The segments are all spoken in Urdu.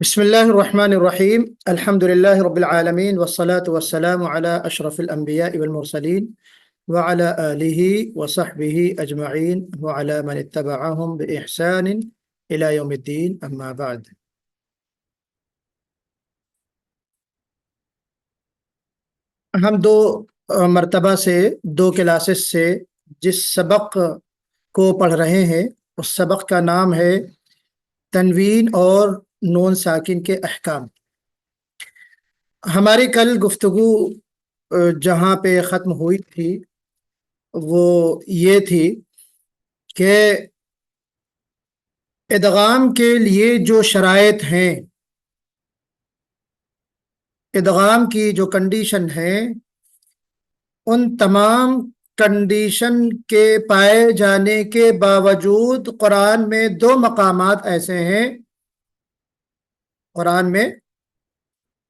بسم الله الرحمن الرحيم الحمد لله رب العالمين والصلاة والسلام على أشرف الأنبياء والمرسلين وعلى آله وصحبه أجمعين وعلى من اتبعهم بإحسان إلى يوم الدين أما بعد ہم دو مرتبہ سے دو کلاسز سے جس سبق کو پڑھ رہے ہیں اس سبق کا نام ہے تنوین اور نون ساکن کے احکام۔ ہماری کل گفتگو جہاں پہ ختم ہوئی تھی وہ یہ تھی کہ ادغام کے لیے جو شرائط ہیں، ادغام کی جو کنڈیشن ہے، ان تمام کنڈیشن کے پائے جانے کے باوجود قرآن میں دو مقامات ایسے ہیں، قرآن میں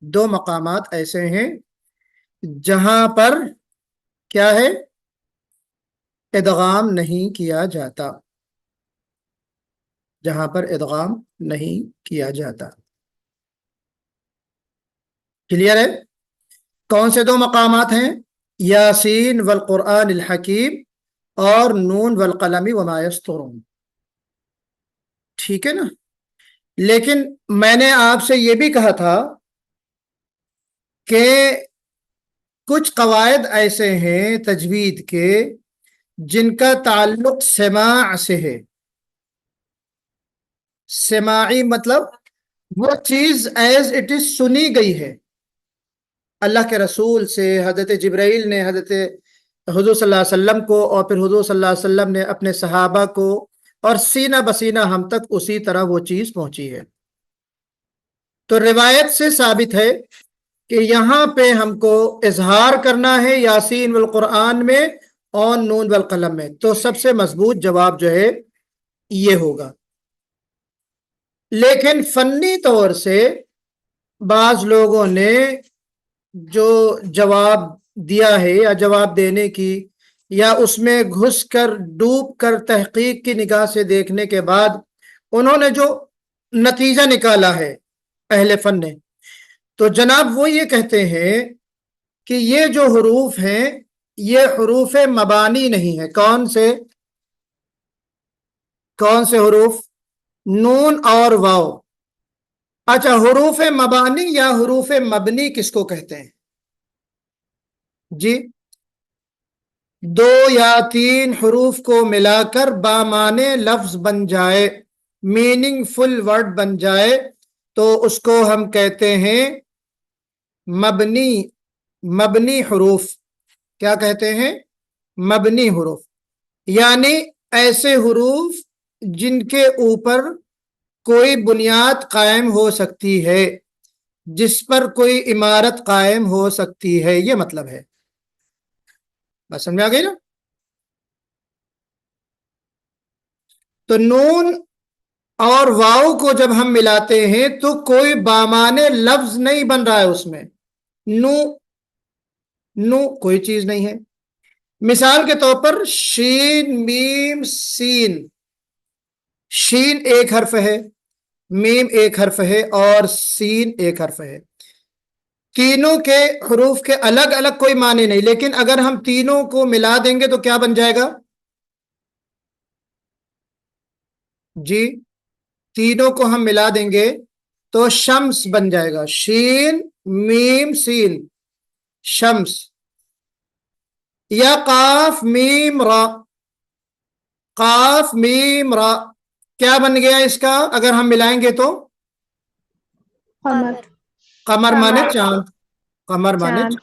دو مقامات ایسے ہیں جہاں پر کیا ہے، ادغام نہیں کیا جاتا، جہاں پر ادغام نہیں کیا جاتا۔ کلیئر ہے؟ کون سے دو مقامات ہیں؟ یاسین والقرآن الحکیم اور نون والقلم وما یسطرون۔ ٹھیک ہے نا؟ لیکن میں نے آپ سے یہ بھی کہا تھا کہ کچھ قواعد ایسے ہیں تجوید کے جن کا تعلق سماع سے ہے۔ سماعی مطلب وہ چیز ایز اٹ از سنی گئی ہے، اللہ کے رسول سے، حضرت جبرائیل نے حضرت حضور صلی اللہ علیہ وسلم کو، اور پھر حضور صلی اللہ علیہ وسلم نے اپنے صحابہ کو، اور سینہ بسینہ ہم تک اسی طرح وہ چیز پہنچی ہے۔ تو روایت سے ثابت ہے کہ یہاں پہ ہم کو اظہار کرنا ہے یاسین والقرآن میں اور نون والقلم میں، تو سب سے مضبوط جواب جو ہے یہ ہوگا۔ لیکن فنی طور سے بعض لوگوں نے جو جواب دیا ہے یا جواب دینے کی یا اس میں گھس کر ڈوب کر تحقیق کی نگاہ سے دیکھنے کے بعد انہوں نے جو نتیجہ نکالا ہے اہل فن نے، تو جناب وہ یہ کہتے ہیں کہ یہ جو حروف ہیں یہ حروف مبانی نہیں ہے۔ کون سے حروف؟ نون اور واو۔ اچھا، حروف مبانی یا حروف مبنی کس کو کہتے ہیں؟ جی، دو یا تین حروف کو ملا کر بامعنی لفظ بن جائے، میننگ فل ورڈ بن جائے تو اس کو ہم کہتے ہیں مبنی حروف۔ کیا کہتے ہیں؟ مبنی حروف، یعنی ایسے حروف جن کے اوپر کوئی بنیاد قائم ہو سکتی ہے، جس پر کوئی عمارت قائم ہو سکتی ہے، یہ مطلب ہے۔ بس سمجھ آ گئی نا؟ تو نون اور واو کو جب ہم ملاتے ہیں تو کوئی بامعنی لفظ نہیں بن رہا ہے اس میں، نو کوئی چیز نہیں ہے۔ مثال کے طور پر شین میم سین، شین ایک حرف ہے، میم ایک حرف ہے اور سین ایک حرف ہے۔ تینوں کے حروف کے الگ الگ کوئی معنی نہیں، لیکن اگر ہم تینوں کو ملا دیں گے تو کیا بن جائے گا؟ جی، تینوں کو ہم ملا دیں گے تو شمس بن جائے گا، شین میم سین، شمس۔ یا قاف میم را، قاف میم را، کیا بن گیا اس کا اگر ہم ملائیں گے تو؟ قمر۔ قمر مانے چاند، قمر مانے چاند۔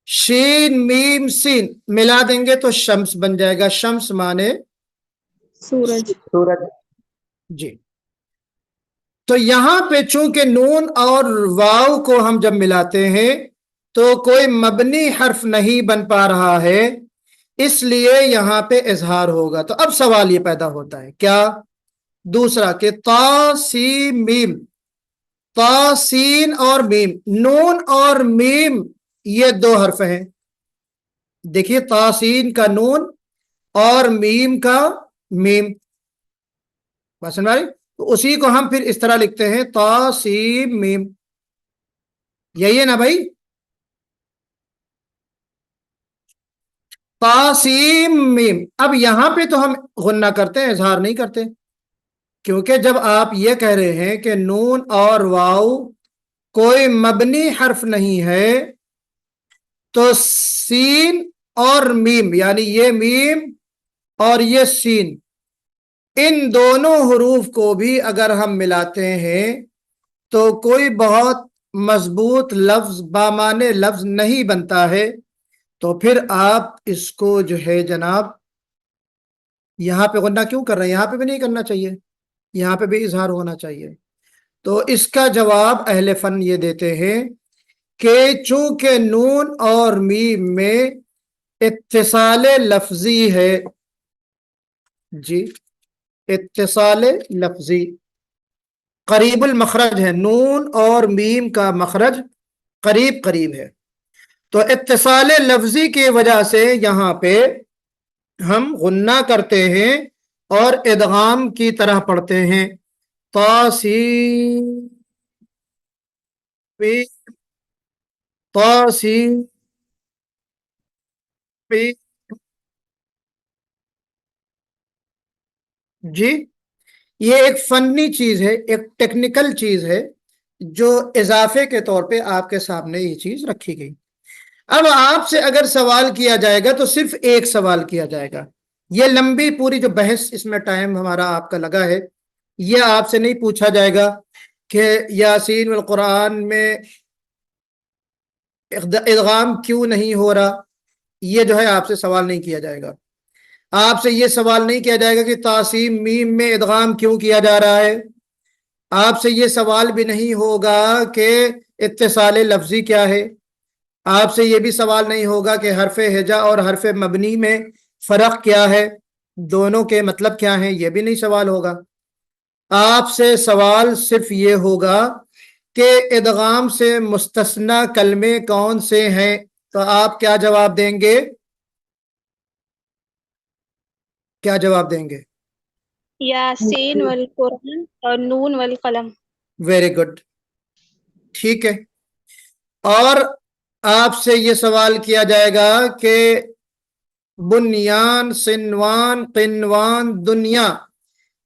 شین میم سین ملا دیں گے تو شمس بن جائے گا، شمس مانے سورج۔ جی، تو یہاں پہ چونکہ نون اور واو کو ہم جب ملاتے ہیں تو کوئی مبنی حرف نہیں بن پا رہا ہے، اس لیے یہاں پہ اظہار ہوگا۔ تو اب سوال یہ پیدا ہوتا ہے کیا؟ دوسرا کہ تا سین میم، تا سین اور میم، نون اور میم یہ دو حرف ہیں۔ دیکھیے، تا سین کا نون اور میم کا میم، بس سمجھ آئی؟ تو اسی کو ہم پھر اس طرح لکھتے ہیں طاسیم میم. یہی ہے نا بھائی؟ طاسیم میم. اب یہاں پہ تو ہم غنہ کرتے ہیں، اظہار نہیں کرتے، کیونکہ جب آپ یہ کہہ رہے ہیں کہ نون اور واو کوئی مبنی حرف نہیں ہے، تو سین اور میم، یعنی یہ میم اور یہ سین، ان دونوں حروف کو بھی اگر ہم ملاتے ہیں تو کوئی بہت مضبوط لفظ بامعنی لفظ نہیں بنتا ہے. تو پھر آپ اس کو جو ہے جناب یہاں پہ غنہ کیوں کر رہے ہیں؟ یہاں پہ بھی نہیں کرنا چاہیے، یہاں پہ بھی اظہار ہونا چاہیے. تو اس کا جواب اہل فن یہ دیتے ہیں کہ چونکہ نون اور میم میں اتصال لفظی ہے، جی اتصال لفظی، قریب المخرج ہے، نون اور میم کا مخرج قریب قریب ہے، تو اتصال لفظی کی وجہ سے یہاں پہ ہم غنہ کرتے ہیں اور ادغام کی طرح پڑھتے ہیں. طاسیم طاسیم. جی یہ ایک فنی چیز ہے، ایک ٹیکنیکل چیز ہے جو اضافے کے طور پہ آپ کے سامنے یہ چیز رکھی گئی. اب آپ سے اگر سوال کیا جائے گا تو صرف ایک سوال کیا جائے گا. یہ لمبی پوری جو بحث اس میں ٹائم ہمارا آپ کا لگا ہے، یہ آپ سے نہیں پوچھا جائے گا کہ یاسین والقرآن میں ادغام کیوں نہیں ہو رہا. یہ جو ہے آپ سے سوال نہیں کیا جائے گا. آپ سے یہ سوال نہیں کیا جائے گا کہ طاسیم میم میں ادغام کیوں کیا جا رہا ہے. آپ سے یہ سوال بھی نہیں ہوگا کہ اتصال لفظی کیا ہے. آپ سے یہ بھی سوال نہیں ہوگا کہ حرف ہجا اور حرف مبنی میں فرق کیا ہے، دونوں کے مطلب کیا ہیں، یہ بھی نہیں سوال ہوگا. آپ سے سوال صرف یہ ہوگا کہ ادغام سے مستثنی کلمے کون سے ہیں. تو آپ کیا جواب دیں گے؟ کیا جواب دیں گے؟ یاسین والقرآن اور نون والقلم. ویری گڈ، ٹھیک ہے. اور آپ سے یہ سوال کیا جائے گا کہ بنیان، سنوان، قنوان، دنیا،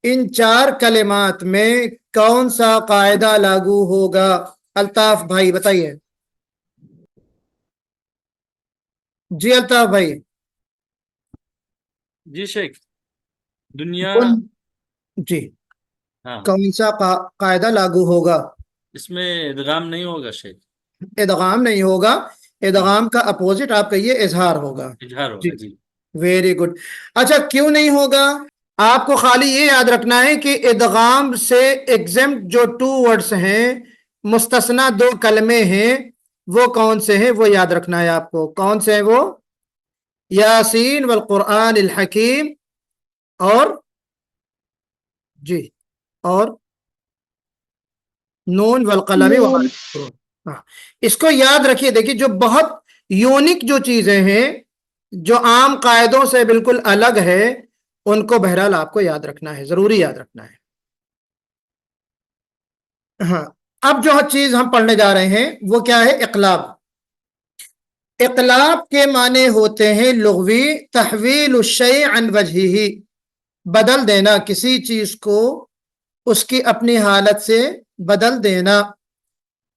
ان چار کلمات میں کون سا قاعدہ لاگو ہوگا؟ الطاف بھائی بتائیے. جی الطاف بھائی. جی شیخ. دنیا. جی ہاں کون سا قاعدہ لاگو ہوگا؟ اس میں ادغام نہیں ہوگا شیخ. ادغام نہیں ہوگا، ادغام کا اپوزٹ آپ کہیے اظہار ہوگا. اظہار ہوگا. جی ویری گڈ. اچھا کیوں نہیں ہوگا؟ آپ کو خالی یہ یاد رکھنا ہے کہ ادغام سے ایگزمپٹ جو 2 ورڈز ہیں، مستثنی 2 کلمے ہیں، وہ کون سے ہیں وہ یاد رکھنا ہے آپ کو. کون سے ہیں وہ؟ یاسین والقرآن الحکیم اور جی اور نون والقلم وما یسطرون. ہاں اس کو یاد رکھیے. دیکھیے جو بہت یونیک جو چیزیں ہیں جو عام قاعدوں سے بالکل الگ ہے، ان کو بہرحال آپ کو یاد رکھنا ہے، ضروری یاد رکھنا ہے. ہاں اب جو چیز ہم پڑھنے جا رہے ہیں وہ کیا ہے؟ اقلاب. اقلاب کے معنی ہوتے ہیں لغوی تحویل الشیء عن وجہہ، بدل دینا کسی چیز کو اس کی اپنی حالت سے بدل دینا،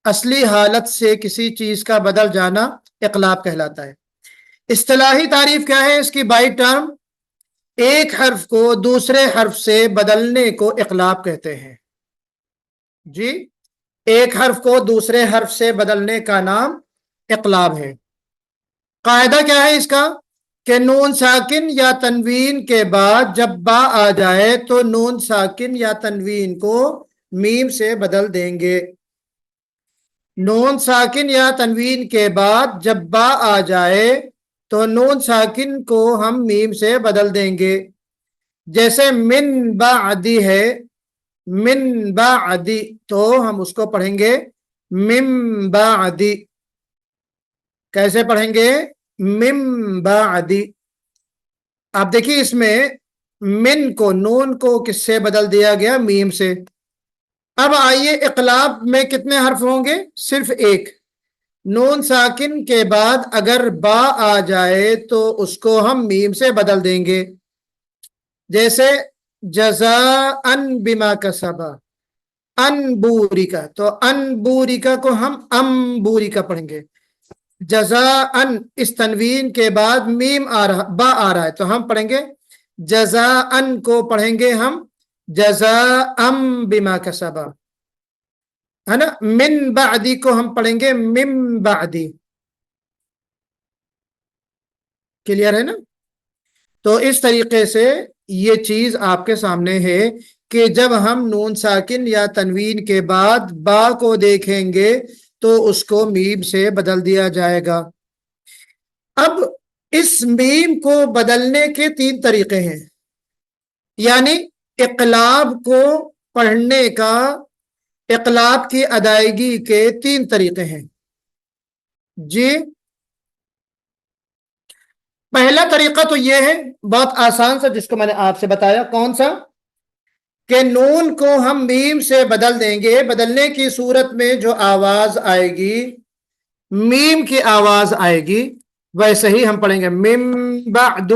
اصلی حالت سے کسی چیز کا بدل جانا اقلاب کہلاتا ہے. اصطلاحی تعریف کیا ہے اس کی؟ بائی ٹرم ایک حرف کو دوسرے حرف سے بدلنے کو اقلاب کہتے ہیں. جی ایک حرف کو دوسرے حرف سے بدلنے کا نام اقلاب ہے. قاعدہ کیا ہے اس کا؟ کہ نون ساکن یا تنوین کے بعد جب با آ جائے تو نون ساکن یا تنوین کو میم سے بدل دیں گے. نون ساکن یا تنوین کے بعد جب با آ جائے تو نون ساکن کو ہم میم سے بدل دیں گے. جیسے من بعدی ہے، من بعدی، تو ہم اس کو پڑھیں گے من بعدی. کیسے پڑھیں گے؟ من بعدی. آپ دیکھیے اس میں من کو نون کو کس سے بدل دیا گیا؟ میم سے۔ اب آئیے اقلاب میں کتنے حرف ہوں گے؟ صرف ایک۔ نون ساکن کے بعد اگر با آ جائے تو اس کو ہم میم سے بدل دیں گے، جیسے جزاءً بما کسبا، ان بوریکا، تو ان بوریکا کو ہم ام بوریکا پڑھیں گے۔ جزاءً اس تنوین کے بعد میم آ رہا، با آ رہا ہے، تو ہم پڑھیں گے جزاءً کو پڑھیں گے ہم جزاءً بما کسبا، ہے نا۔ من بعدی کو ہم پڑھیں گے من بعدی۔ کلیئر ہے نا؟ تو اس طریقے سے یہ چیز آپ کے سامنے ہے کہ جب ہم نون ساکن یا تنوین کے بعد با کو دیکھیں گے تو اس کو میم سے بدل دیا جائے گا۔ اب اس میم کو بدلنے کے 3 طریقے ہیں، یعنی اقلاب کو پڑھنے کا، اقلاب کی ادائیگی کے 3 طریقے ہیں۔ جی پہلا طریقہ تو یہ ہے بہت آسان سا، جس کو میں نے آپ سے بتایا، کون سا؟ کہ نون کو ہم میم سے بدل دیں گے۔ بدلنے کی صورت میں جو آواز آئے گی، میم کی آواز آئے گی، ویسے ہی ہم پڑھیں گے من بعد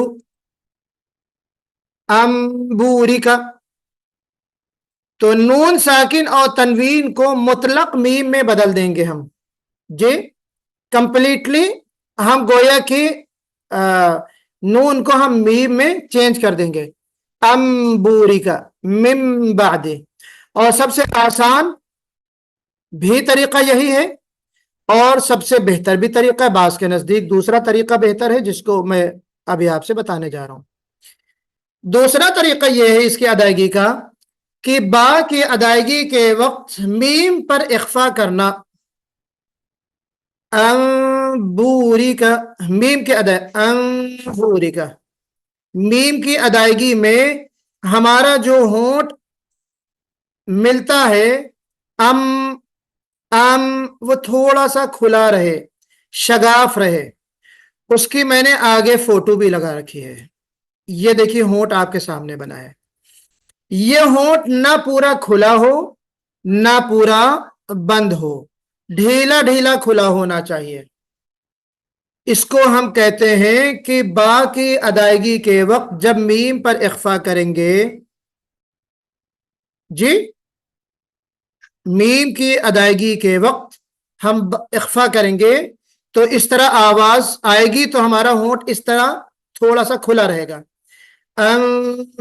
ام بوریکا۔ تو نون ساکن اور تنوین کو مطلق میم میں بدل دیں گے ہم، جی کمپلیٹلی ہم گویا کہ نون کو ہم میم میں چینج کر دیں گے، ام بوریکا من بعد۔ اور سب سے آسان بھی طریقہ یہی ہے، اور سب سے بہتر بھی طریقہ، بعض کے نزدیک دوسرا طریقہ بہتر ہے، جس کو میں ابھی آپ سے بتانے جا رہا ہوں۔ دوسرا طریقہ یہ ہے اس کی ادائیگی کا کہ با کی ادائیگی کے وقت میم پر اخفا کرنا، بوری کا، میم کی بوری کا، میم کی ادائیگی میں ہمارا جو ہونٹ ملتا ہے وہ تھوڑا سا کھلا رہے، شگاف رہے۔ اس کی میں نے آگے فوٹو بھی لگا رکھی ہے، یہ دیکھیے ہونٹ آپ کے سامنے بنا ہے۔ یہ ہونٹ نہ پورا کھلا ہو نہ پورا بند ہو، ڈھیلا ڈھیلا کھلا ہونا چاہیے۔ اس کو ہم کہتے ہیں کہ با کی ادائیگی کے وقت جب میم پر اخفا کریں گے، جی میم کی ادائیگی کے وقت ہم اخفا کریں گے تو اس طرح آواز آئے گی، تو ہمارا ہونٹ اس طرح تھوڑا سا کھلا رہے گا،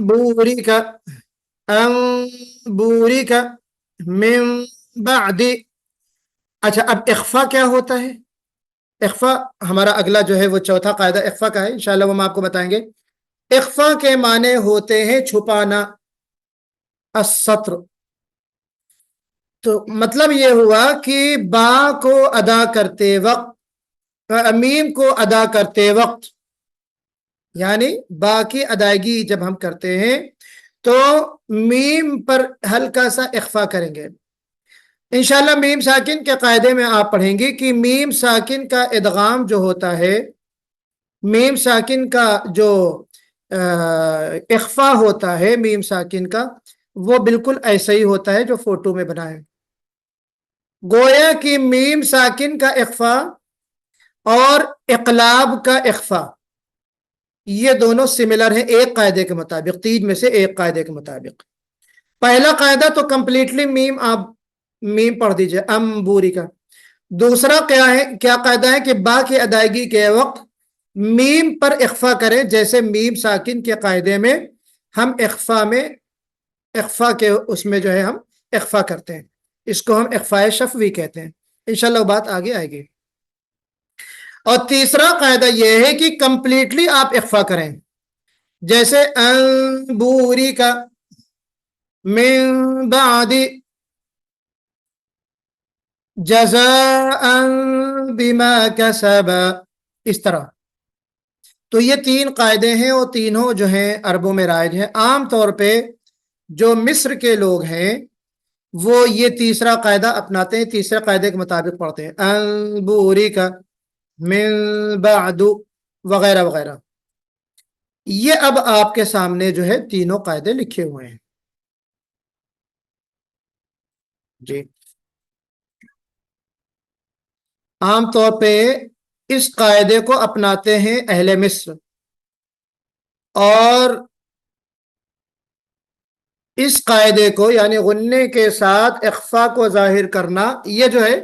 بوری کا، بوری کا من بعد۔ اچھا اب اخفا کیا ہوتا ہے؟ اخفا ہمارا اگلا جو ہے وہ چوتھا قاعدہ اخفا کا ہے، انشاءاللہ وہ ہم آپ کو بتائیں گے۔ اخفا کے معنی ہوتے ہیں چھپانا، السطر۔ تو مطلب یہ ہوا کہ با کو ادا کرتے وقت، میم کو ادا کرتے وقت، یعنی با کی ادائیگی جب ہم کرتے ہیں تو میم پر ہلکا سا اخفا کریں گے۔ انشاءاللہ میم ساکن کے قاعدے میں آپ پڑھیں گے کہ میم ساکن کا ادغام جو ہوتا ہے، میم ساکن کا جو اخفا ہوتا ہے میم ساکن کا، وہ بالکل ایسا ہی ہوتا ہے جو فوٹو میں بنا ہے۔ گویا کہ میم ساکن کا اخفا اور اقلاب کا اخفا یہ دونوں سملر ہیں ایک قاعدے کے مطابق، 3 میں سے ایک قاعدے کے مطابق۔ پہلا قاعدہ تو کمپلیٹلی میم، آپ میم پڑھ دیجئے ام بوری کا۔ دوسرا کیا قاعدہ ہے کہ با کی ادائیگی کے وقت میم پر اخفا کریں، جیسے میم ساکن کے قاعدے میں ہم اخفا کے اس میں جو ہے ہم اخفا کرتے ہیں، اس کو ہم اخفاء شفوی کہتے ہیں۔ انشاءاللہ وہ بات آگے آئے گی۔ اور تیسرا قاعدہ یہ ہے کہ کمپلیٹلی آپ اخفا کریں، جیسے بوری کا من بعد جزاء بما کسب، اس طرح۔ تو یہ 3 قاعدے ہیں، اور تینوں جو ہیں عربوں میں رائج ہیں۔ عام طور پہ جو مصر کے لوگ ہیں وہ یہ تیسرا قاعدہ اپناتے ہیں، تیسرے قاعدے کے مطابق پڑھتے ہیں، بوری کا من بعد وغیرہ وغیرہ۔ یہ اب آپ کے سامنے جو ہے تینوں قاعدے لکھے ہوئے ہیں جی. عام طور پہ اس قاعدے کو اپناتے ہیں اہل مصر، اور اس قاعدے کو یعنی غنے کے ساتھ اخفا کو ظاہر کرنا، یہ جو ہے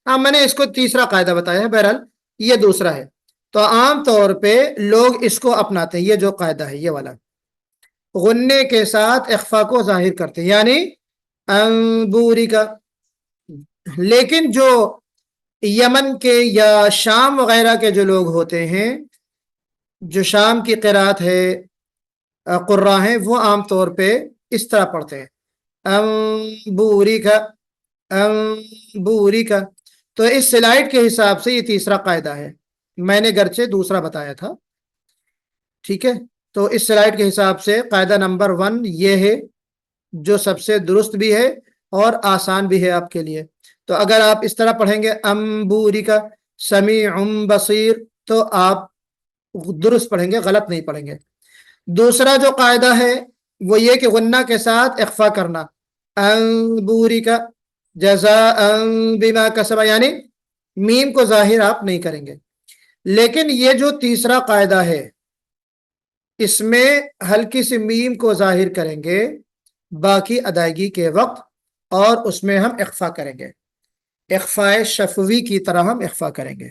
میں نے اس کو تیسرا قاعدہ بتایا ہے، بہرحال یہ دوسرا ہے. تو عام طور پہ لوگ اس کو اپناتے ہیں، یہ جو قاعدہ ہے یہ والا غنے کے ساتھ اخفا کو ظاہر کرتے ہیں، یعنی انبوری کا. لیکن جو یمن کے یا شام وغیرہ کے جو لوگ ہوتے ہیں، جو شام کی قرات ہے قراء ہیں، وہ عام طور پہ اس طرح پڑھتے ہیں انبوری کا انبوری کا. تو اس سلائڈ کے حساب سے یہ تیسرا قاعدہ ہے، میں نے گرچہ دوسرا بتایا تھا. ٹھیک ہے، تو اس سلائڈ کے حساب سے قاعدہ نمبر 1 یہ ہے، جو سب سے درست بھی ہے اور آسان بھی ہے آپ کے لیے. تو اگر آپ اس طرح پڑھیں گے انبوری کا سمیع بصیر، تو آپ درست پڑھیں گے، غلط نہیں پڑھیں گے. دوسرا جو قاعدہ ہے وہ یہ کہ غنہ کے ساتھ اخفا کرنا، انبوری کا جزاء بما کسب، یعنی میم کو ظاہر آپ نہیں کریں گے. لیکن یہ جو تیسرا قاعدہ ہے اس میں ہلکی سی میم کو ظاہر کریں گے باقی ادائیگی کے وقت، اور اس میں ہم اخفا کریں گے، اخفاء شفوی کی طرح ہم اخفا کریں گے.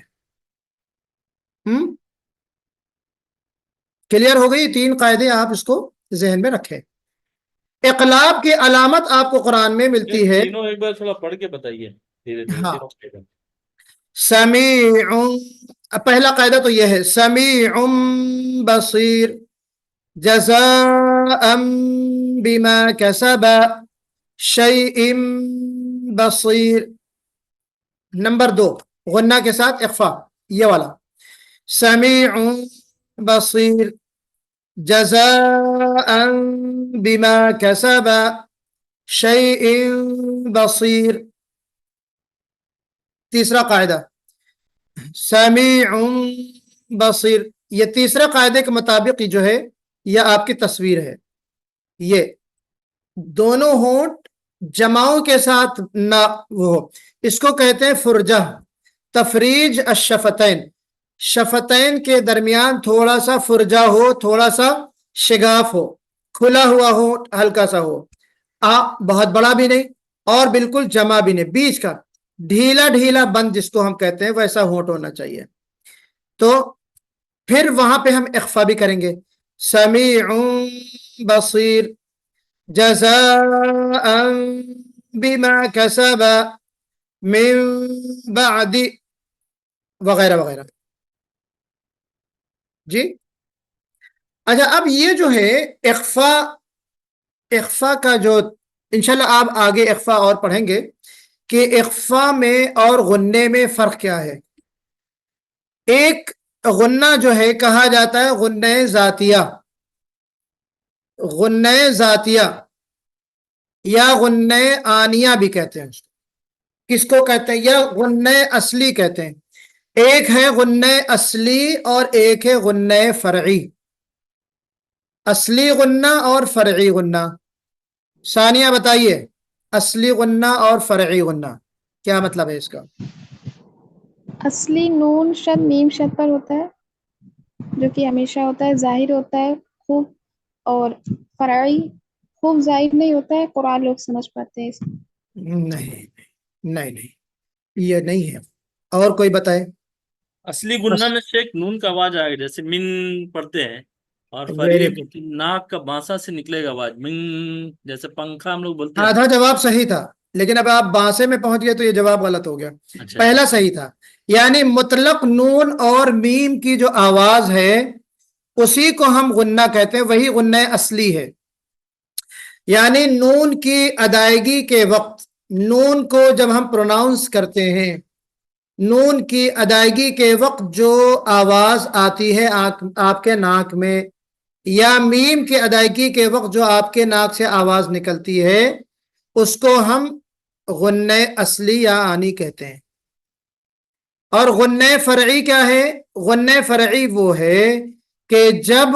کلیئر ہو گئی؟ 3 قاعدے آپ اس کو ذہن میں رکھیں. اقلاب کی علامت آپ کو قرآن میں ملتی ہے. تینوں ایک بار تھوڑا پڑھ کے بتائیے دھیرے دھیرے. ہاں، سمیع، پہلا قاعدہ تو یہ ہے سمیع بصیر جزاء بما کسب شیء بصیر. نمبر 2 غنہ کے ساتھ اخفا، یہ والا سمیع بصیر جزاء بما کسب شیء بصیر. تیسرا قاعدہ سمیع بصیر، یہ تیسرے قاعدے کے مطابق جو ہے یہ آپ کی تصویر ہے. یہ دونوں ہونٹ جماؤں کے ساتھ نہ وہ، اس کو کہتے ہیں فرجہ، تفریج الشفتین، شفتین کے درمیان تھوڑا سا فرجہ ہو، تھوڑا سا شگاف ہو، کھلا ہوا ہو، ہلکا سا ہو، بہت بڑا بھی نہیں اور بالکل جمع بھی نہیں، بیچ کا ڈھیلا ڈھیلا بند جس کو ہم کہتے ہیں ویسا ہونٹ ہونا چاہیے. تو پھر وہاں پہ ہم اخفا بھی کریں گے سمیع بصیر جزاء بما کسب من بعد وغیرہ وغیرہ. جی اچھا، اب یہ جو ہے اخفا کا جو انشاءاللہ آپ آگے اخفا اور پڑھیں گے کہ اخفا میں اور غنے میں فرق کیا ہے. ایک غنہ جو ہے کہا جاتا ہے غنہ ذاتیہ، غنہ ذاتیہ یا غنہ آنیہ بھی کہتے ہیں. کس کو کہتے ہیں؟ یا غنہ اصلی کہتے ہیں. ایک ہے غنہ اصلی اور ایک ہے غنہ فرعی. اصلی غنہ اور فرعی غنہ. ثانیہ بتائیے، اصلی غنہ اور فرعی غنہ کیا مطلب ہے اس کا؟ اصلی نون شد میم شد پر ہوتا ہے، جو کہ ہمیشہ ہوتا ہے، ظاہر ہوتا ہے خوب، اور فرعی خوب ظاہر نہیں ہوتا ہے، قرآن لوگ سمجھ پاتے ہیں اس کو. نہیں نہیں نہیں، یہ نہیں ہے. اور کوئی بتائے؟ اصلی گنہ میں شیخ نون کا آواز آئے گا، جیسے من پڑھتے ہیں، اور Very فریق ناک کا بانسا سے نکلے گا آواز، من، جیسے پنکھا ہم لوگ بولتے ہیں. آدھا جواب صحیح تھا، لیکن اب آپ بانسے میں پہنچ گئے تو یہ جواب غلط ہو گیا. اچھا، پہلا صحیح تھا، یعنی مطلق نون اور میم کی جو آواز ہے اسی کو ہم غنہ کہتے ہیں، وہی غنہ اصلی ہے. یعنی نون کی ادائیگی کے وقت، نون کو جب ہم پروناؤنس کرتے ہیں، نون کی ادائیگی کے وقت جو آواز آتی ہے آپ کے ناک میں، یا میم کی ادائیگی کے وقت جو آپ کے ناک سے آواز نکلتی ہے، اس کو ہم غنہ اصلی یا آنی کہتے ہیں. اور غنہ فرعی کیا ہے؟ غنہ فرعی وہ ہے کہ جب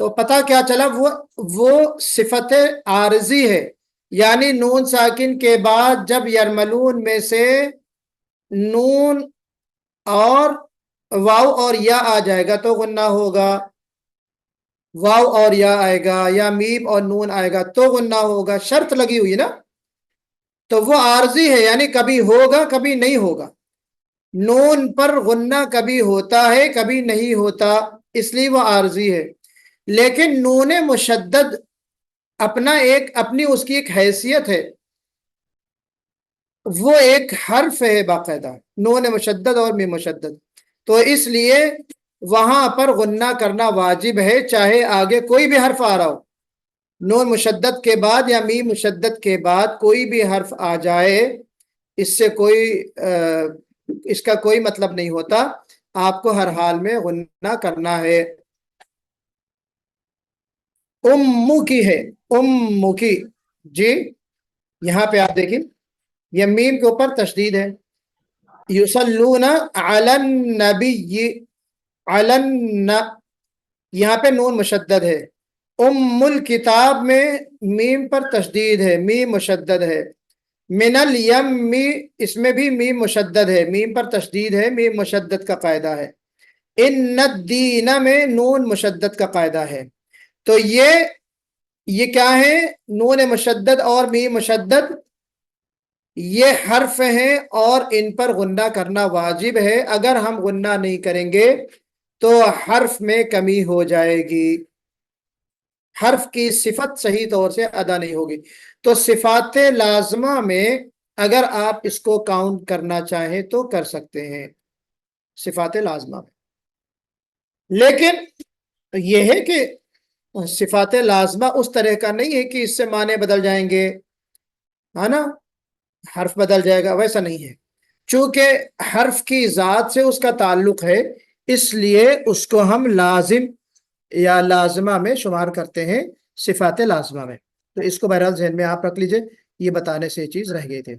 تو پتہ کیا چلا وہ صفت عارضی ہے، یعنی نون ساکن کے بعد جب یرملون میں سے نون اور واو اور یا آ جائے گا تو غنہ ہوگا، واو اور یا آئے گا یا میم اور نون آئے گا تو غنہ ہوگا، شرط لگی ہوئی نا، تو وہ عارضی ہے، یعنی کبھی ہوگا کبھی نہیں ہوگا۔ نون پر غنہ کبھی ہوتا ہے کبھی نہیں ہوتا، اس لیے وہ عارضی ہے۔ لیکن نون مشدد اپنی اس کی ایک حیثیت ہے، وہ ایک حرف ہے باقاعدہ، نون مشدد اور میم مشدد، تو اس لیے وہاں پر غنہ کرنا واجب ہے، چاہے آگے کوئی بھی حرف آ رہا ہو، نون مشدد کے بعد یا میم مشدد کے بعد کوئی بھی حرف آ جائے، اس کا کوئی مطلب نہیں ہوتا، آپ کو ہر حال میں غنہ کرنا ہے۔ امو کی ہے، امو کی، جی یہاں پہ آپ دیکھیں یہ میم کے اوپر تشدید ہے، یصلون علی النبی، یہاں پہ نون مشدد ہے۔ ام الکتاب میں میم پر تشدید ہے، میم مشدد ہے۔ من الیم، اس میں بھی میم مشدد ہے، میم پر تشدید ہے، میم مشدد کا قاعدہ ہے۔ ان الدین میں نون مشدد کا قاعدہ ہے۔ تو یہ کیا ہے؟ نون مشدد اور میم مشدد یہ حرف ہیں اور ان پر غنہ کرنا واجب ہے، اگر ہم غنہ نہیں کریں گے تو حرف میں کمی ہو جائے گی، حرف کی صفت صحیح طور سے ادا نہیں ہوگی۔ تو صفات لازمہ میں اگر آپ اس کو کاؤنٹ کرنا چاہیں تو کر سکتے ہیں، صفات لازمہ میں، لیکن یہ ہے کہ صفات لازمہ اس طرح کا نہیں ہے کہ اس سے معنی بدل جائیں گے، ہے نا، حرف بدل جائے گا، ویسا نہیں ہے، چونکہ حرف کی ذات سے اس کا تعلق ہے، اس لیے اس کو ہم لازم یا لازمہ میں شمار کرتے ہیں، صفات لازمہ میں۔ تو اس کو بہرحال ذہن میں آپ رکھ لیجئے، یہ بتانے سے یہ چیز رہ گئی تھی۔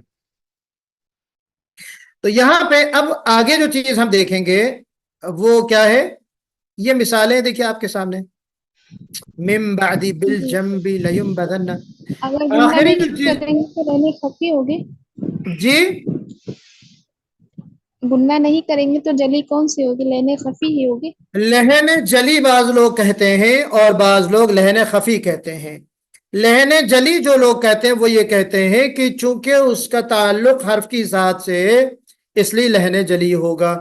تو یہاں پہ اب آگے جو چیز ہم دیکھیں گے وہ کیا ہے؟ یہ مثالیں دیکھیں آپ کے سامنے، من بعد بالجنب لیمبذن، اگر غنہ آخری نہیں چیز، کریں گے تو لہنے خفی ہوگی، جی غنہ نہیں کریں گے تو جلی کون سی ہوگی؟ لہنے خفی ہی ہوگی۔ لہن جلی بعض لوگ کہتے ہیں اور بعض لوگ لہن خفی کہتے ہیں۔ لہن جلی جو لوگ کہتے ہیں وہ یہ کہتے ہیں کہ چونکہ اس کا تعلق حرف کی ذات سے ہے اس لیے لہن جلی ہوگا،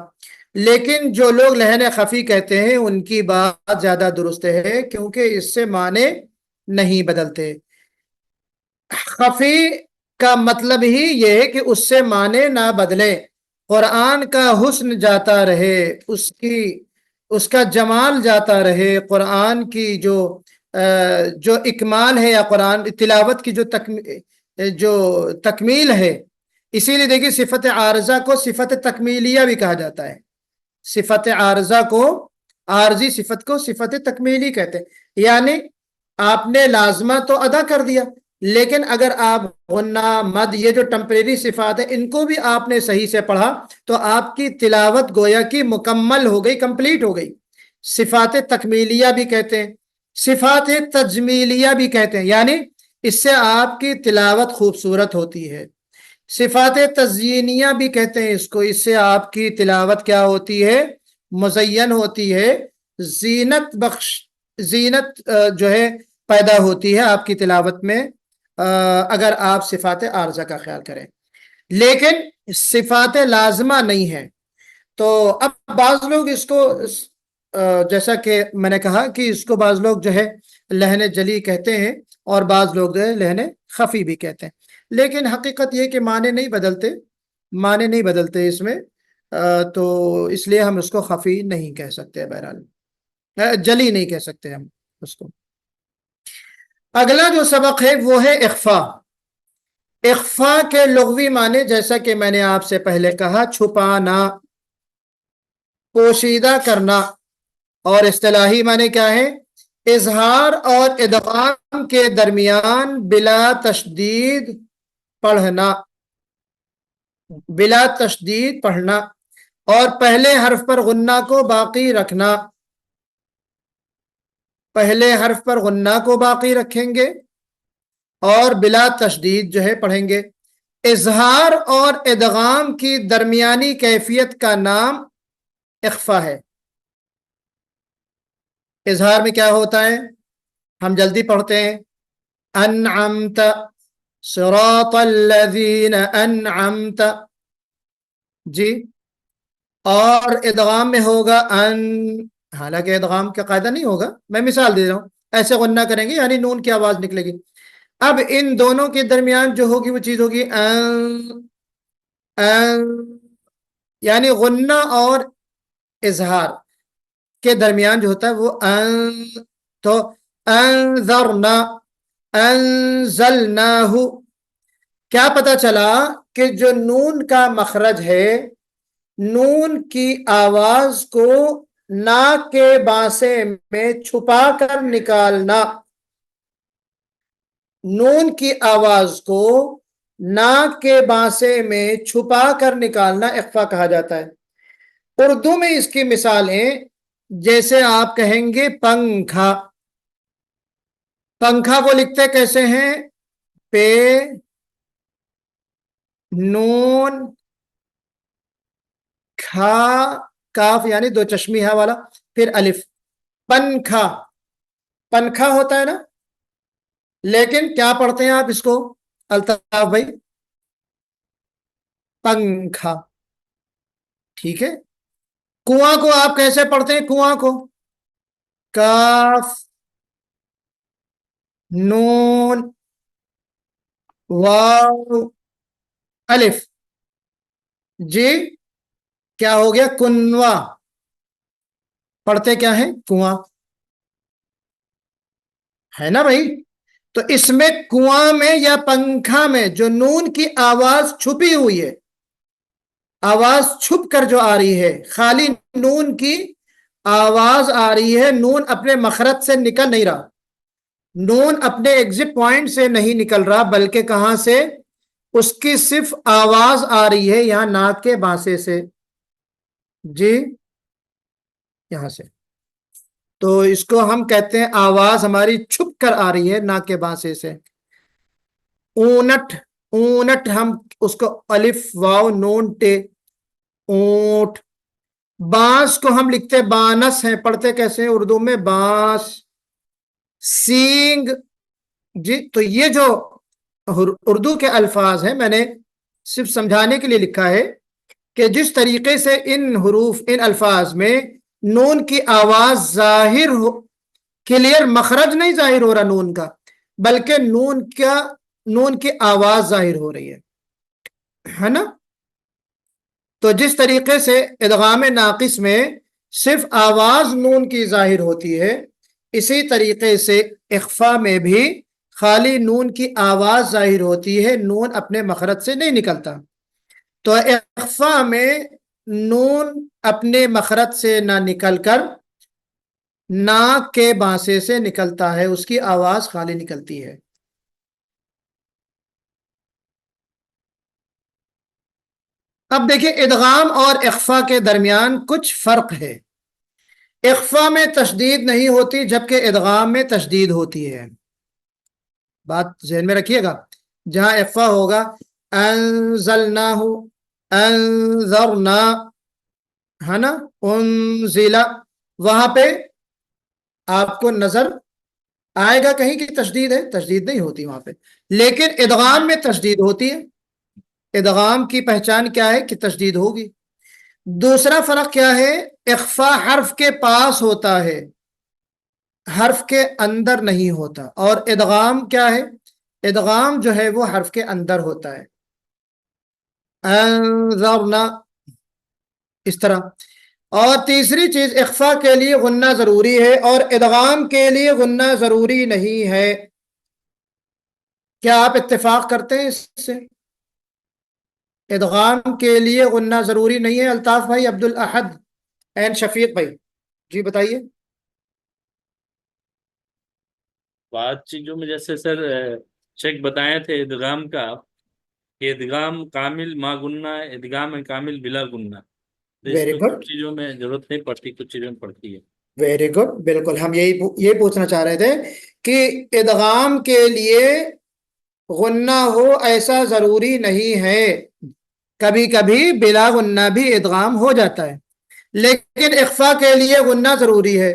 لیکن جو لوگ لہن خفی کہتے ہیں ان کی بات زیادہ درست ہے، کیونکہ اس سے معنی نہیں بدلتے۔ خفی کا مطلب ہی یہ ہے کہ اس سے معنی نہ بدلے، قرآن کا حسن جاتا رہے، اس کا جمال جاتا رہے، قرآن کی جو اکمال ہے یا قرآن تلاوت کی جو تکمیل ہے، اسی لیے دیکھیں صفت عارضہ کو صفت تکمیلیہ بھی کہا جاتا ہے، صفت عارضہ کو، عارضی صفت کو صفت تکمیلی کہتے ہیں، یعنی آپ نے لازمہ تو ادا کر دیا، لیکن اگر آپ غنہ مد یہ جو ٹمپریری صفات ہیں ان کو بھی آپ نے صحیح سے پڑھا تو آپ کی تلاوت گویا کی مکمل ہو گئی، کمپلیٹ ہو گئی۔ صفات تکمیلیہ بھی کہتے ہیں، صفات تجمیلیہ بھی کہتے ہیں، یعنی اس سے آپ کی تلاوت خوبصورت ہوتی ہے۔ صفات تزیینیہ بھی کہتے ہیں اس کو، اس سے آپ کی تلاوت کیا ہوتی ہے؟ مزین ہوتی ہے، زینت جو ہے پیدا ہوتی ہے آپ کی تلاوت میں، اگر آپ صفات عارضہ کا خیال کریں، لیکن صفات لازمہ نہیں ہے۔ تو اب بعض لوگ اس کو جیسا کہ میں نے کہا کہ اس کو بعض لوگ جو ہے لہن جلی کہتے ہیں اور بعض لوگ جو ہے لہن خفی بھی کہتے ہیں، لیکن حقیقت یہ کہ معنی نہیں بدلتے اس میں، تو اس لیے ہم اس کو خفی نہیں کہہ سکتے، بہرحال جلی نہیں کہہ سکتے ہم اس کو۔ اگلا جو سبق ہے وہ ہے اخفا۔ اخفا کے لغوی معنی جیسا کہ میں نے آپ سے پہلے کہا، چھپانا، پوشیدہ کرنا، اور اصطلاحی معنی کیا ہے؟ اظہار اور ادغام کے درمیان بلا تشدید پڑھنا، بلا تشدید پڑھنا، اور پہلے حرف پر غنہ کو باقی رکھنا۔ پہلے حرف پر غنہ کو باقی رکھیں گے اور بلا تشدید جو ہے پڑھیں گے. اظہار اور ادغام کی درمیانی کیفیت کا نام اخفا ہے. اظہار میں کیا ہوتا ہے؟ ہم جلدی پڑھتے ہیں. انعمت صراط الذین انعمت، جی. اور ادغام میں ہوگا ان، حالانکہ ادغام کا قاعدہ نہیں ہوگا، میں مثال دے رہا ہوں. ایسے غنہ کریں گے یعنی نون کی آواز نکلے گی. اب ان دونوں کے درمیان جو ہوگی وہ چیز ہوگی ان، یعنی غنہ اور اظہار کے درمیان جو ہوتا ہے وہ ان. تو انذرنا، انزلناہ. کیا پتا چلا کہ جو نون کا مخرج ہے، نون کی آواز کو ناک کے بانسے میں چھپا کر نکالنا. نون کی آواز کو ناک کے بانسے میں چھپا کر نکالنا اخفا کہا جاتا ہے. اردو میں اس کی مثالیں جیسے آپ کہیں گے پنکھا. پنکھا کو لکھتے کیسے ہیں؟ پے نون کھا کاف یعنی دو چشمی ہا والا، پھر الف. پنکھا، پنکھا ہوتا ہے نا، لیکن کیا پڑھتے ہیں آپ اس کو الطاف بھائی؟ پنکھا. ٹھیک ہے. کنواں کو آپ کیسے پڑھتے ہیں؟ کنواں کو کاف نون واو الف. جی کیا ہو گیا؟ کنواں. پڑھتے کیا ہے؟ کنواں ہے نا بھائی. تو اس میں کنواں میں یا پنکھا میں جو نون کی آواز چھپی ہوئی ہے، آواز چھپ کر جو آ رہی ہے، خالی نون کی آواز آ رہی ہے، نون اپنے مخرج سے نکل نہیں رہا، نون اپنے ایگزٹ پوائنٹ سے نہیں نکل رہا، بلکہ کہاں سے؟ اس کی صرف آواز آ رہی ہے یہاں ناک کے بانسے سے، جی یہاں سے. تو اس کو ہم کہتے ہیں آواز ہماری چھپ کر آ رہی ہے ناک کے بانسے سے. اونٹ، اونٹ ہم اس کو الف واو نون ٹے، اونٹ. بانس کو ہم لکھتے بانس ہیں، پڑھتے کیسے ہیں اردو میں؟ بانس. سینگ، جی. تو یہ جو اردو کے الفاظ ہیں میں نے صرف سمجھانے کے لیے لکھا ہے کہ جس طریقے سے ان حروف، ان الفاظ میں نون کی آواز ظاہر ہو، کلیئر مخرج نہیں ظاہر ہو رہا نون کا، بلکہ نون کی آواز ظاہر ہو رہی ہے نا. تو جس طریقے سے ادغام ناقص میں صرف آواز نون کی ظاہر ہوتی ہے، اسی طریقے سے اخفا میں بھی خالی نون کی آواز ظاہر ہوتی ہے، نون اپنے مخرج سے نہیں نکلتا. تو اخفا میں نون اپنے مخرج سے نہ نکل کر ناک کے بانسے سے نکلتا ہے، اس کی آواز خالی نکلتی ہے. اب دیکھیں ادغام اور اخفا کے درمیان کچھ فرق ہے. اخفا میں تشدید نہیں ہوتی جبکہ ادغام میں تشدید ہوتی ہے. بات ذہن میں رکھیے گا. جہاں اخفا ہوگا انزلناہ، انذرنا، ہے نا، انزل، وہاں پہ آپ کو نظر آئے گا کہیں کی تشدید ہے؟ تشدید نہیں ہوتی وہاں پہ. لیکن ادغام میں تشدید ہوتی ہے. ادغام کی پہچان کیا ہے؟ کہ تشدید ہوگی. دوسرا فرق کیا ہے؟ اخفا حرف کے پاس ہوتا ہے، حرف کے اندر نہیں ہوتا. اور ادغام کیا ہے؟ ادغام جو ہے وہ حرف کے اندر ہوتا ہے. انذرنا، اس طرح. اور تیسری چیز، اخفا کے لیے غنہ ضروری ہے اور ادغام کے لیے غنہ ضروری نہیں ہے. کیا آپ اتفاق کرتے ہیں اس سے؟ ادغام کے لیے غنہ ضروری نہیں ہے. الطاف بھائی، عبد الاحد این شفیق بھائی، جی بتائیے. بات چیزوں میں جیسے سر شیخ بتائے تھے ادغام کا، کہ ادغام کامل ما گننا ہے، ادغام کامل بلا گننا. تو اس ویری میں گڈ. کچھ چیزوں میں ضرورت نہیں پڑتی، کچھ چیزوں میں پڑتی ہے. ویری گڈ، بالکل ہم یہی پوچھنا چاہ رہے تھے کہ ادغام کے لیے غنہ ہو ایسا ضروری نہیں ہے، کبھی کبھی بلا غنہ بھی ادغام ہو جاتا ہے، لیکن اخفا کے لیے غنہ ضروری ہے،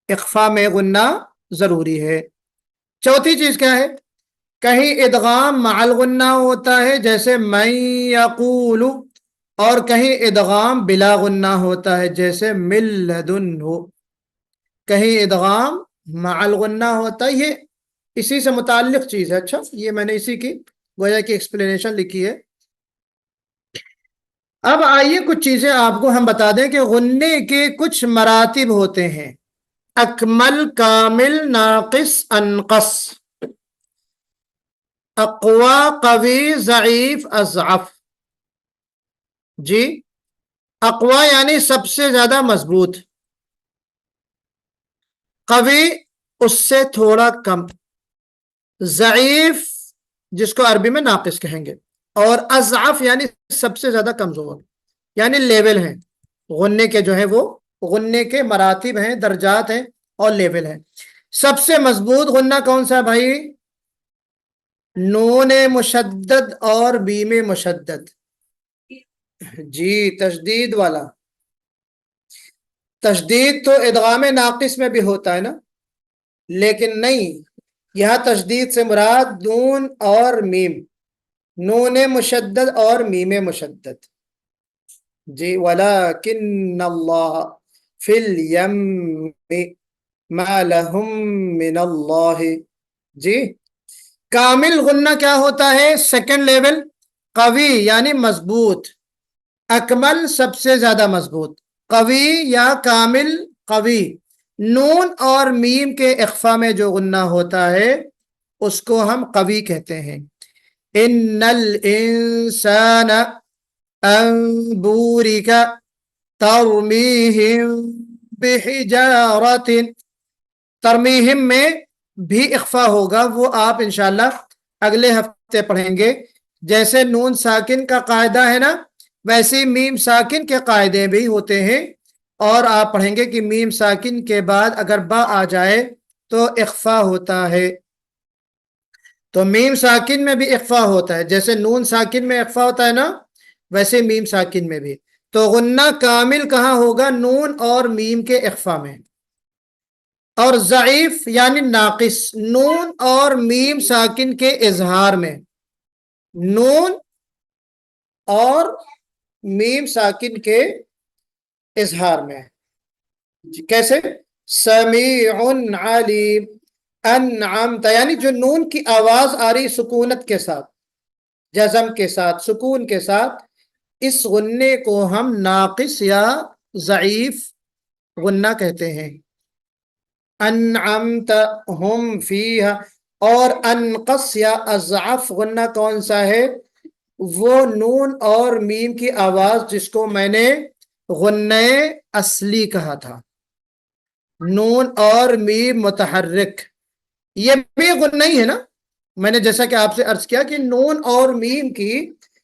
اخفا میں غنہ ضروری ہے۔ چوتھی چیز کیا ہے؟ کہیں ادغام مع الغنہ ہوتا ہے جیسے من یقول، اور کہیں ادغام بلا غنہ ہوتا ہے جیسے من لدنہ، کہیں ادغام مع الغنہ ہوتا ہے، یہ اسی سے متعلق چیز ہے۔ اچھا، یہ میں نے اسی کی وجہ کی ایکسپلینیشن لکھی ہے۔ اب آئیے کچھ چیزیں آپ کو ہم بتا دیں کہ غنے کے کچھ مراتب ہوتے ہیں، اکمل، کامل، ناقص، انقص، اقوا، قوی، ضعیف، اضعف۔ جی، اقوا یعنی سب سے زیادہ مضبوط، قوی اس سے تھوڑا کم، ضعیف جس کو عربی میں ناقص کہیں گے، اور اضعف یعنی سب سے زیادہ کمزور، یعنی لیول ہیں غنے کے، جو ہے وہ غنے کے مراتب ہیں، درجات ہیں اور لیول ہیں۔ سب سے مضبوط غنہ کون سا ہے بھائی؟ نون مشدد اور بیم مشدد، جی تشدید والا۔ تشدید تو ادغام ناقص میں بھی ہوتا ہے نا، لیکن نہیں، یہاں تشدید سے مراد نون اور میم، نون مشدد اور میم مشدد۔ جی، وَلَكِنَّ اللَّهَ فِي الْيَمِّ مَا لَهُم مِّنَ اللَّهِ۔ جی، کامل غنہ کیا ہوتا ہے؟ سیکنڈ لیول، قوی یعنی مضبوط، اکمل سب سے زیادہ مضبوط، قوی یا کامل قوی، نون اور میم کے اخفا میں جو غنہ ہوتا ہے اس کو ہم قوی کہتے ہیں۔ ان الانسان انبورک ترمیہم بحجارت، ترمیہم میں بھی اخفا ہوگا، وہ آپ انشاءاللہ اگلے ہفتے پڑھیں گے۔ جیسے نون ساکن کا قاعدہ ہے نا، ویسے میم ساکن کے قاعدے بھی ہوتے ہیں، اور آپ پڑھیں گے کہ میم ساکن کے بعد اگر با آ جائے تو اخفا ہوتا ہے۔ تو میم ساکن میں بھی اخفا ہوتا ہے، جیسے نون ساکن میں اخفا ہوتا ہے نا، ویسے میم ساکن میں بھی۔ تو غنہ کامل کہاں ہوگا؟ نون اور میم کے اخفا میں۔ اور ضعیف یعنی ناقص، نون اور میم ساکن کے اظہار میں، نون اور میم ساکن کے اظہار میں۔ کیسے؟ سمیع علیم، انعمت، یعنی جو نون کی آواز آ رہی سکونت کے ساتھ، جزم کے ساتھ، سکون کے ساتھ، اس غنے کو ہم ناقص یا ضعیف غنہ کہتے ہیں۔ انعمت ہم فیہا، اور انقص یا اضعف غنہ کون سا ہے؟ وہ نون اور میم کی آواز جس کو میں نے غنہ اصلی کہا تھا، نون اور میم متحرک، یہ بھی غنہ ہی ہے نا۔ میں نے جیسا کہ آپ سے عرض کیا کہ نون اور میم کی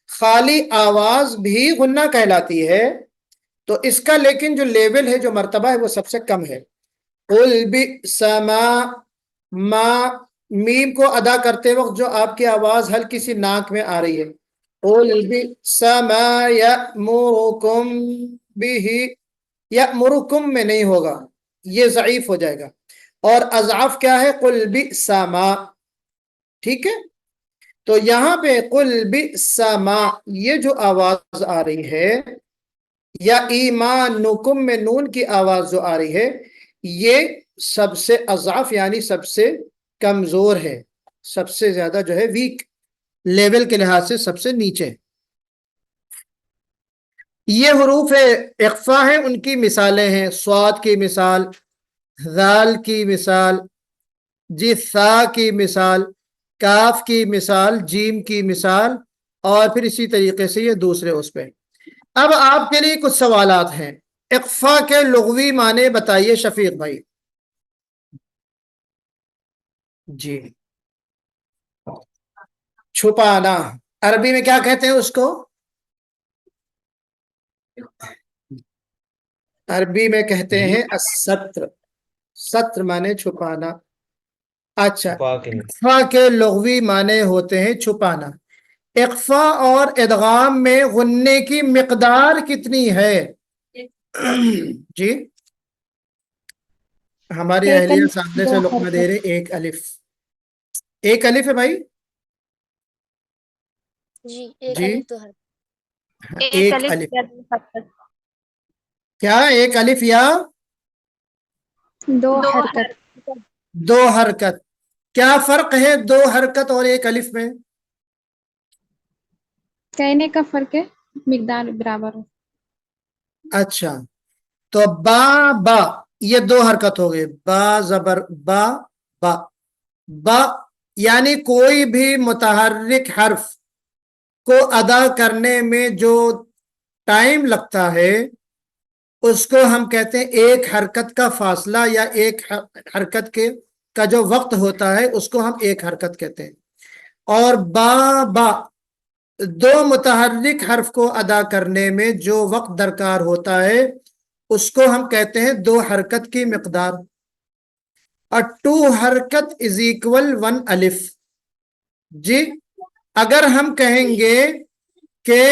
خالی آواز بھی غنہ کہلاتی ہے، تو اس کا لیکن جو لیول ہے، جو مرتبہ ہے، وہ سب سے کم ہے۔ قُلْ بِئْسَ ما میم کو ادا کرتے وقت جو آپ کی آواز ہلکی سی ناک میں آ رہی ہے، قُلْ بِئْسَ مَا يَأْمُرُكُمْ بِهِ، یأمرکم میں نہیں ہوگا، یہ ضعیف ہو جائے گا۔ اور اضعف کیا ہے؟ قُلْ بِئْسَ ما، ٹھیک ہے؟ تو یہاں پہ قُلْ بِئْسَ ما، یہ جو آواز آ رہی ہے، یا ایمانکم میں نون کی آواز جو آ رہی ہے، یہ سب سے اضعف یعنی سب سے کمزور ہے، سب سے زیادہ جو ہے ویک، لیول کے لحاظ سے سب سے نیچے۔ یہ حروف اخفا ہیں، ان کی مثالیں ہیں، صاد کی مثال، ذال کی مثال، جی ثا کی مثال، کاف کی مثال، جیم کی مثال، اور پھر اسی طریقے سے یہ دوسرے اس پہ۔ اب آپ کے لیے کچھ سوالات ہیں، اخفا کے لغوی معنی بتائیے شفیق بھائی۔ جی، چھپانا، عربی میں کیا کہتے ہیں اس کو؟ عربی میں کہتے ہیں الستر، ستر مانے چھپانا. اچھا، چھپا کے اخفا کے لغوی معنی ہوتے ہیں چھپانا. اخفا اور ادغام میں غننے کی مقدار کتنی ہے؟ جی ہماری ایک اہلیہ الف سامنے دو سے لقمہ دے حرکت. رہے، ایک الف. ایک الف ہے بھائی. جی ایک جی الف دو حرف. ایک ایک الف الف. یا دو حرکت. کیا ایک الف یا دو حرکت. دو حرکت؟ کیا فرق ہے دو حرکت اور ایک الف میں؟ کہنے کا فرق ہے، مقدار برابر ہو. اچھا، تو با با یہ دو حرکت ہو گئی، با زبر با با. با یعنی کوئی بھی متحرک حرف کو ادا کرنے میں جو ٹائم لگتا ہے اس کو ہم کہتے ہیں ایک حرکت کا فاصلہ، یا ایک حرکت کے کا جو وقت ہوتا ہے اس کو ہم ایک حرکت کہتے ہیں. اور با با دو متحرک حرف کو ادا کرنے میں جو وقت درکار ہوتا ہے اس کو ہم کہتے ہیں دو حرکت کی مقدار. اور ٹو حرکت از اکول ون الف. جی اگر ہم کہیں گے کہ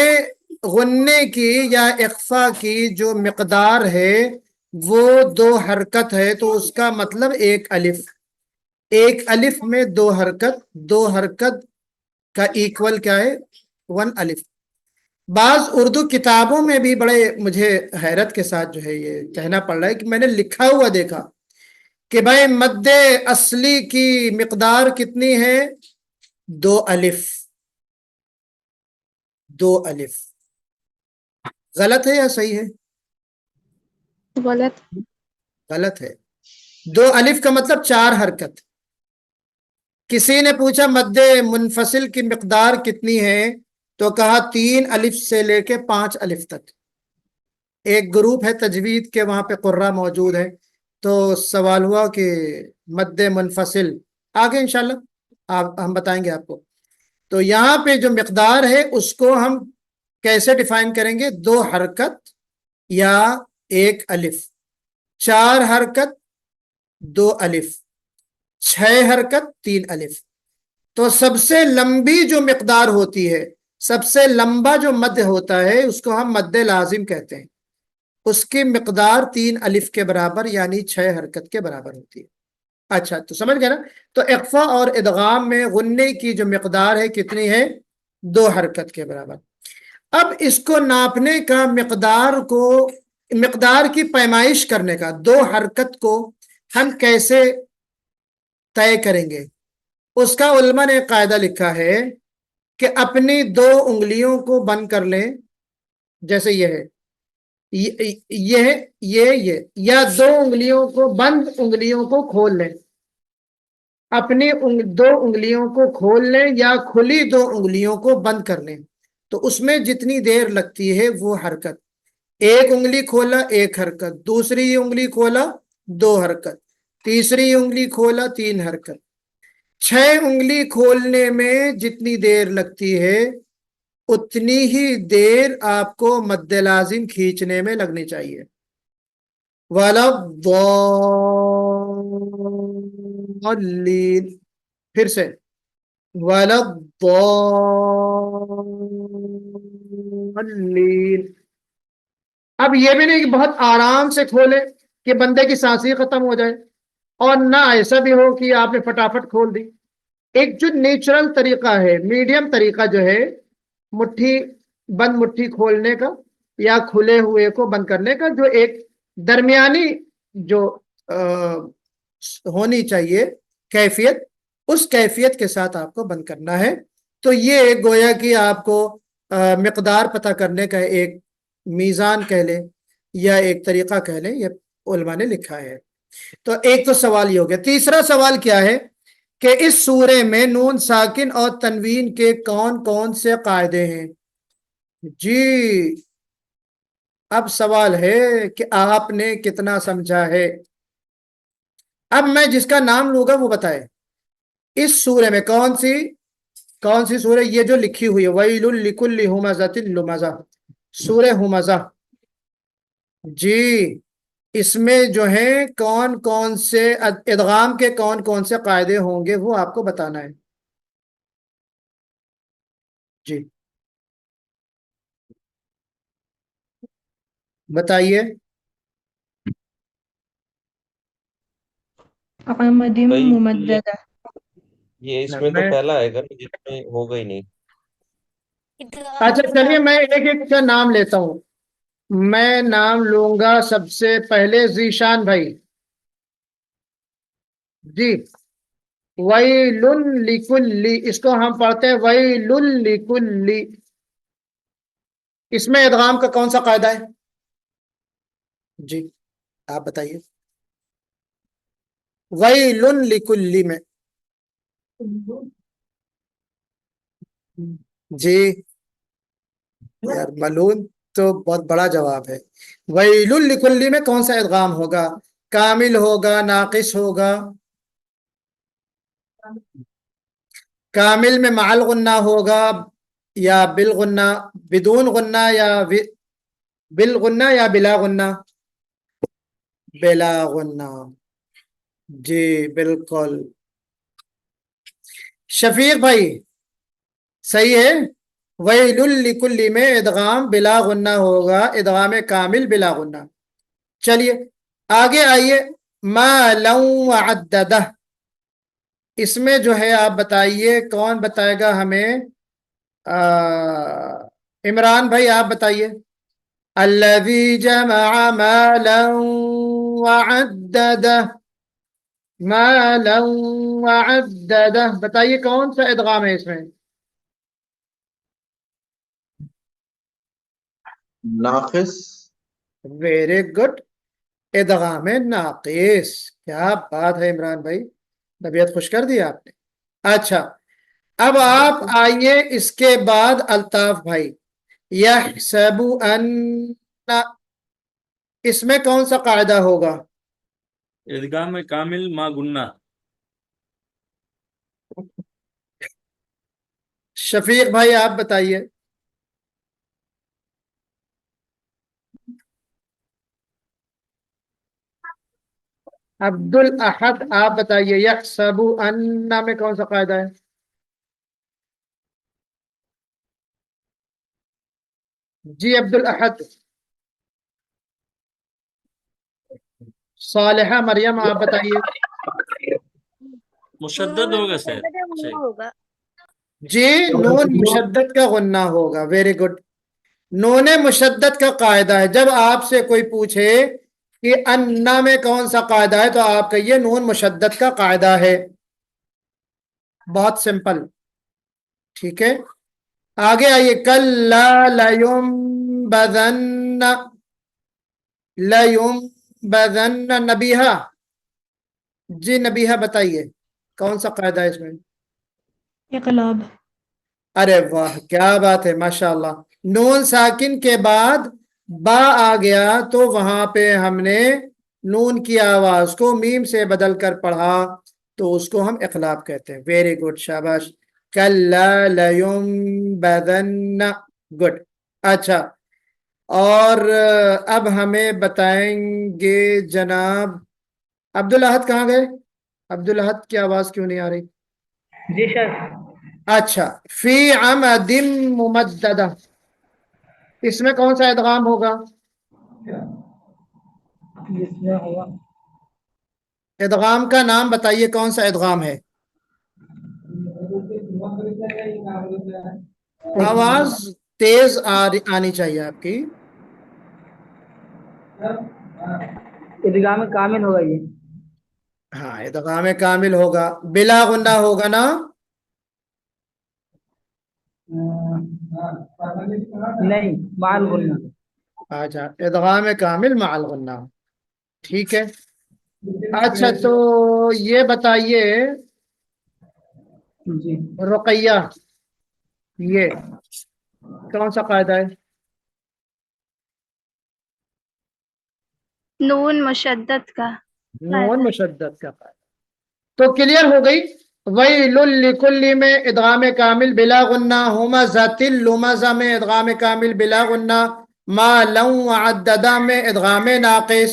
غننے کی یا اخفا کی جو مقدار ہے وہ دو حرکت ہے تو اس کا مطلب ایک الف. ایک الف میں دو حرکت، دو حرکت کا ایکول کیا ہے؟ ون الف. بعض اردو کتابوں میں بھی بڑے مجھے حیرت کے ساتھ جو ہے یہ کہنا پڑ رہا ہے کہ میں نے لکھا ہوا دیکھا کہ بھائی مد اصلی کی مقدار کتنی ہے؟ دو الف. دو الف. غلط ہے یا صحیح ہے؟ غلط. غلط ہے. دو الف کا مطلب چار حرکت. کسی نے پوچھا مد منفصل کی مقدار کتنی ہے تو کہا 3 الف سے لے کے 5 الف تک. ایک گروپ ہے تجوید کے، وہاں پہ قرہ موجود ہے، تو سوال ہوا کہ مد منفصل آگے انشاءاللہ ہم بتائیں گے آپ کو. تو یہاں پہ جو مقدار ہے اس کو ہم کیسے ڈیفائن کریں گے؟ دو حرکت یا ایک الف. چار حرکت دو الف، 6 حرکت 3 الف. تو سب سے لمبی جو مقدار ہوتی ہے، سب سے لمبا جو مد ہوتا ہے اس کو ہم مد لازم کہتے ہیں. اس کی مقدار 3 الف کے برابر یعنی 6 حرکت کے برابر ہوتی ہے. اچھا تو سمجھ گئے نا. تو اخفا اور ادغام میں غننے کی جو مقدار ہے کتنی ہے؟ 2 حرکت کے برابر. اب اس کو ناپنے کا، مقدار کی پیمائش کرنے کا، 2 حرکت کو ہم کیسے طے کریں گے؟ اس کا علماء نے قاعدہ لکھا ہے کہ اپنی 2 انگلیوں کو بند کر لیں، جیسے یہ ہے، یہ یا 2 انگلیوں کو بند انگلیوں کو کھول لیں. اپنی 2 انگلیوں کو کھول لیں یا کھلی 2 انگلیوں کو بند کر لیں، تو اس میں جتنی دیر لگتی ہے وہ حرکت. ایک انگلی کھولا 1 حرکت، دوسری انگلی کھولا 2 حرکت، تیسری انگلی کھولا 3 حرکت. 6 انگلی کھولنے میں جتنی دیر لگتی ہے اتنی ہی دیر آپ کو مد لازم کھینچنے میں لگنی چاہیے. والا الضالین. پھر سے والا الضالین. اب یہ بھی نہیں کہ بہت آرام سے کھولے کہ بندے کی سانسی ختم ہو جائے، اور نہ ایسا بھی ہو کہ آپ نے فٹافٹ کھول دی. ایک جو نیچرل طریقہ ہے، میڈیم طریقہ جو ہے بند مٹھی کھولنے کا یا کھلے ہوئے کو بند کرنے کا، جو ایک درمیانی جو ہونی چاہیے کیفیت، اس کیفیت کے ساتھ آپ کو بند کرنا ہے. تو یہ گویا کہ آپ کو مقدار پتہ کرنے کا ایک میزان کہہ لیں یا ایک طریقہ کہہ لیں، یہ علماء نے لکھا ہے. تو ایک تو سوال یہ ہو گیا. تیسرا سوال کیا ہے کہ اس سورے میں نون ساکن اور تنوین کے کون کون سے قاعدے ہیں؟ جی اب سوال ہے کہ آپ نے کتنا سمجھا ہے. اب میں جس کا نام لوں گا وہ بتائے اس سورے میں کون سی سورہ یہ جو لکھی ہوئی ہے، وَيْلٌ لِكُلِّ هُمَزَةٍ لُمَزَةٍ، سورہ ہمزہ. جی اس میں جو ہیں کون کون سے ادغام کے کون کون سے قاعدے ہوں گے وہ آپ کو بتانا ہے. جی بتائیے. عمد بھائی ممددہ. یہ اس میں تو میں پہلا آئے گا نا، جس میں ہوگا ہی نہیں. ادغام اچھا چلیے میں ایک ایک کا نام لیتا ہوں. میں نام لوں گا سب سے پہلے ذیشان بھائی. جی وَيْلٌ لِكُلِّ، اس کو ہم پڑھتے ہیں وَيْلٌ لِكُلِّ. اس میں ادغام کا کون سا قاعدہ ہے؟ جی آپ بتائیے. وَيْلٌ لِكُلِّ میں جی یار ملون تو بہت بڑا جواب ہے. وَيْلٌ لِكُلِّ میں کون سا ادغام ہوگا؟ کامل ہوگا، ناقص ہوگا؟ کامل میں مع الغنہ ہوگا یا بالغنہ، بدون غنہ یا بالغنہ یا بلا غنہ؟ بلا غنہ. جی بالکل. شفیق بھائی صحیح ہے. وَيْلٌ لِكُلِّ میں ادغام بلا غنہ ہوگا، ادغام کامل بلا غنہ. چلیے آگے آئیے. ما لو وعددہ، اس میں جو ہے آپ بتائیے کون بتائے گا ہمیں؟ عمران بھائی آپ بتائیے. الذی جمع مالا وعددہ، مالا وعددہ، بتائیے کون سا ادغام ہے اس میں؟ ناقص. ویری گڈ، ادغام ناقص. کیا بات ہے عمران بھائی، طبیعت خوش کر دی آپ نے. اچھا اب آپ آئیے اس کے بعد الطاف بھائی. یحسب ان، اس میں کون سا قاعدہ ہوگا؟ ادغام کامل ما گنہ. شفیق بھائی آپ بتائیے. عبد الاحد آپ بتائیے. یحسب ان میں کون سا قاعدہ ہے؟ جی عبد الاحد. صالحہ مریم آپ بتائیے. مشدد ہوگا سر. غنہ ہوگا. جی نون مشدد کا غنہ ہوگا. Very good. نون مشدد کا قاعدہ ہے. جب آپ سے کوئی پوچھے کہ انا میں کون سا قاعدہ ہے تو آپ کہیے نون مشدد کا قاعدہ ہے. بہت سمپل. ٹھیک ہے آگے آئیے. کلا لیمبذن، لیمبذن. نبیہہ، جی نبیہہ بتائیے کون سا قاعدہ ہے اس میں؟ اقلاب. ارے واہ کیا بات ہے ماشاءاللہ. نون ساکن کے بعد با آ گیا تو وہاں پہ ہم نے نون کی آواز کو میم سے بدل کر پڑھا تو اس کو ہم اقلاب کہتے ہیں. ویری گڈ شاباش. کلا لیمبذن. گڈ. اچھا اور اب ہمیں بتائیں گے جناب عبدالاحد کہاں گئے؟ عبدالاحد کی آواز کیوں نہیں آ رہی؟ جی سر. اچھا فی عمد ممددہ، اس میں کون سا ادغام ہوگا؟ جس میں ہوگا ادغام کا نام بتائیے کون سا ادغام ہے؟ آواز تیز آنی چاہیے آپ کی. ادغام کامل ہوگا یہ. ہاں ادغام کامل ہوگا. بلا غنہ ہوگا نا؟ نہیں مع الغنہ. اچھا ادغام کامل مع الغنہ. ٹھیک ہے. اچھا تو یہ بتائیے جی رقیہ، یہ کون سا قاعدہ ہے؟ نون مشدد کا. نون مشدد کا قاعدہ. تو کلیئر ہو گئی. وَيْلٌ لِكُلِّ میں ادغام کامل بلا غنہ. ہمزۃ اللمزہ میں ادغام کامل بلا غنہ. ما لو وعددہ میں ادغام ناقص.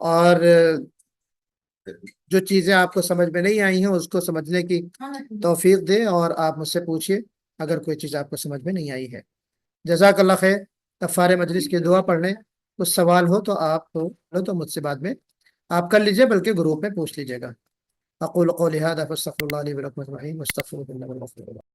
اور جو چیزیں آپ کو سمجھ میں نہیں آئی ہیں اس کو سمجھنے کی توفیق دے، اور آپ مجھ سے پوچھیے اگر کوئی چیز آپ کو سمجھ میں نہیں آئی ہے۔ جزاک اللہ خیر۔ کفارہ مجلس کی دعا پڑھ لیں، کچھ سوال ہو تو آپ تو مجھ سے بعد میں آپ کر لیجئے، بلکہ گروپ میں پوچھ لیجئے گا۔ اقول قولی ھذا فاستغفر اللہ لی ولکم اجمعین واستغفروہ انہ هو الغفور الرحیم۔